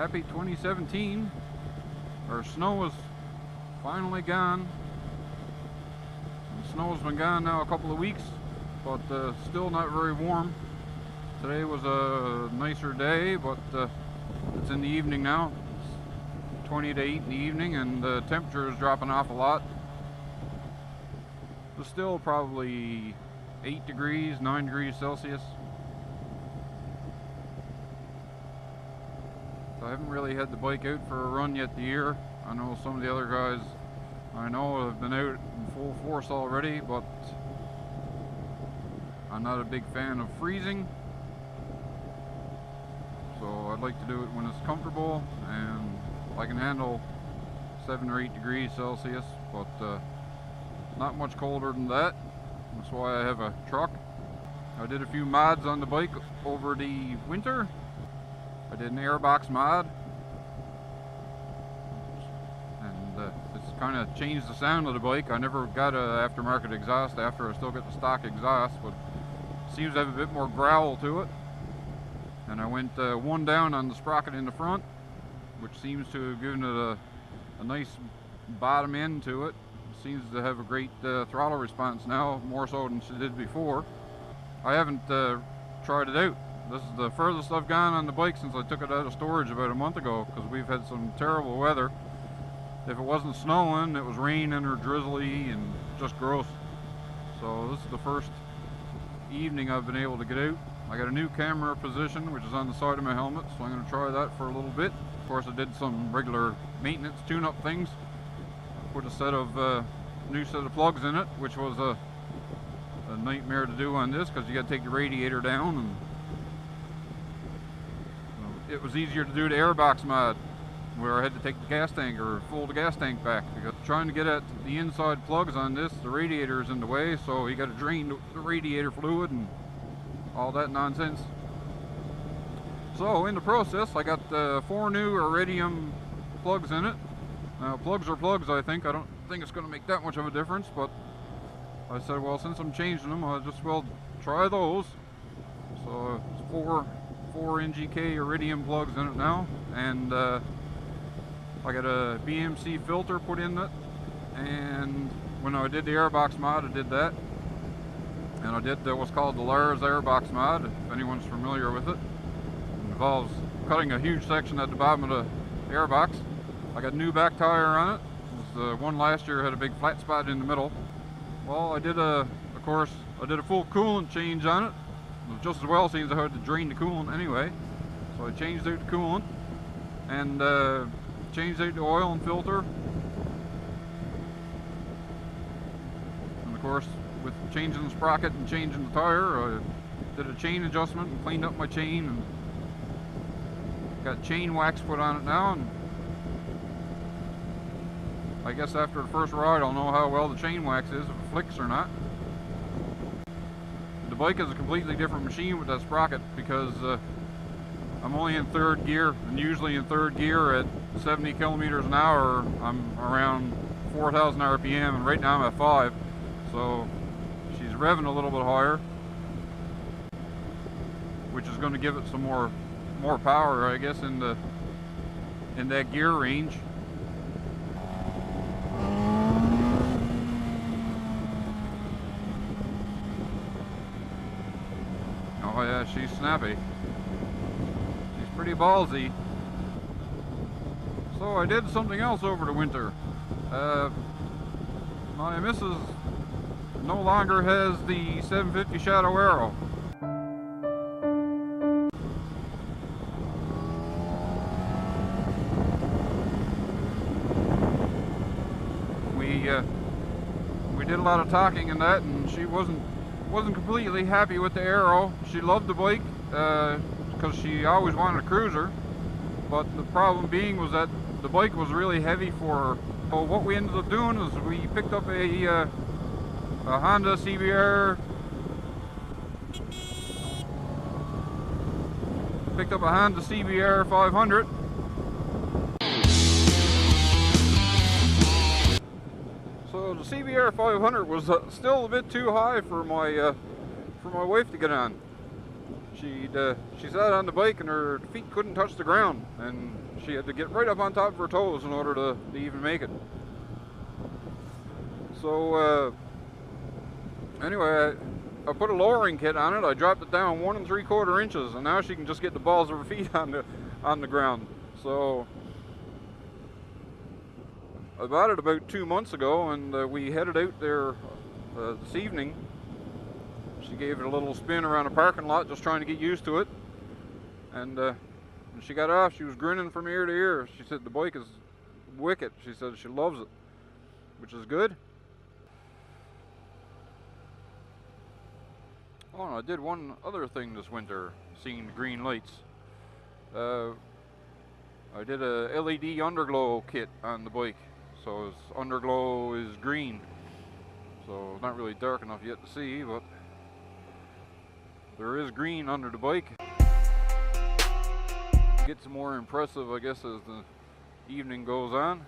Happy 2017. Our snow is finally gone. The snow's been gone now a couple of weeks, but still not very warm. Today was a nicer day, but it's in the evening now. It's 20 to 8 in the evening, and the temperature is dropping off a lot. It's still probably 8 degrees, 9 degrees Celsius. I haven't really had the bike out for a run yet this year. I know some of the other guys I know have been out in full force already, but I'm not a big fan of freezing. So I'd like to do it when it's comfortable, and I can handle 7 or 8 degrees Celsius, but not much colder than that. That's why I have a truck. I did a few mods on the bike over the winter. I did an airbox mod, and it's kind of changed the sound of the bike. I never got an aftermarket exhaust after. I still got the stock exhaust, but it seems to have a bit more growl to it. And I went one down on the sprocket in the front, which seems to have given it a nice bottom end to it. It seems to have a great throttle response now, more so than it did before. I haven't tried it out. This is the furthest I've gone on the bike since I took it out of storage about a month ago, because we've had some terrible weather. If it wasn't snowing, it was raining or drizzly and just gross. So this is the first evening I've been able to get out. I got a new camera position, which is on the side of my helmet, so I'm going to try that for a little bit. Of course, I did some regular maintenance tune-up things. Put a new set of plugs in it, which was a nightmare to do on this, because you got to take the radiator down, and it was easier to do the airbox mod, where I had to take the gas tank or fold the gas tank back, because trying to get at the inside plugs on this, the radiator is in the way, so you got to drain the radiator fluid and all that nonsense. So in the process, I got 4 new iridium plugs in it. Now plugs are plugs, I think. I don't think it's going to make that much of a difference, but I said, well, since I'm changing them, I'll just well try those. So it's 4 NGK iridium plugs in it now, and I got a BMC filter put in it, and when I did the airbox mod, I did that, and I did what's called the Lars airbox mod, if anyone's familiar with it. It involves cutting a huge section at the bottom of the airbox. I got a new back tire on it. The one last year had a big flat spot in the middle. Well, I did of course I did a full coolant change on it. Just as well, seems I had to drain the coolant anyway. So I changed out the coolant and changed out the oil and filter. And of course, with changing the sprocket and changing the tire, I did a chain adjustment and cleaned up my chain, and got chain wax put on it now. And I guess after the first ride, I'll know how well the chain wax is, if it flicks or not. The bike is a completely different machine with that sprocket, because I'm only in 3rd gear, and usually in 3rd gear at 70 kilometers an hour, I'm around 4,000 RPM, and right now I'm at 5. So she's revving a little bit higher, which is going to give it some more power, I guess, in that gear range. Oh yeah, she's snappy. She's pretty ballsy. So I did something else over the winter. My missus no longer has the 750 Shadow Arrow. We did a lot of talking in that, and she wasn't completely happy with the Arrow. She loved the bike because she always wanted a cruiser, but the problem being was that the bike was really heavy for her. So what we ended up doing is we picked up a Honda CBR. Picked up a Honda CBR 500. So the CBR 500 was still a bit too high for my wife to get on. she sat on the bike and her feet couldn't touch the ground, and she had to get right up on top of her toes in order to even make it. So anyway, I put a lowering kit on it. I dropped it down 1 3/4 inches, and now she can just get the balls of her feet on the ground. So I bought it about 2 months ago, and we headed out there this evening. She gave it a little spin around a parking lot, just trying to get used to it. And when she got off, she was grinning from ear to ear. She said the bike is wicked. She said she loves it, which is good. Oh, and I did one other thing this winter, seeing green lights. I did a LED underglow kit on the bike, so its underglow is green. So it's not really dark enough yet to see, but there is green under the bike. It gets more impressive, I guess, as the evening goes on.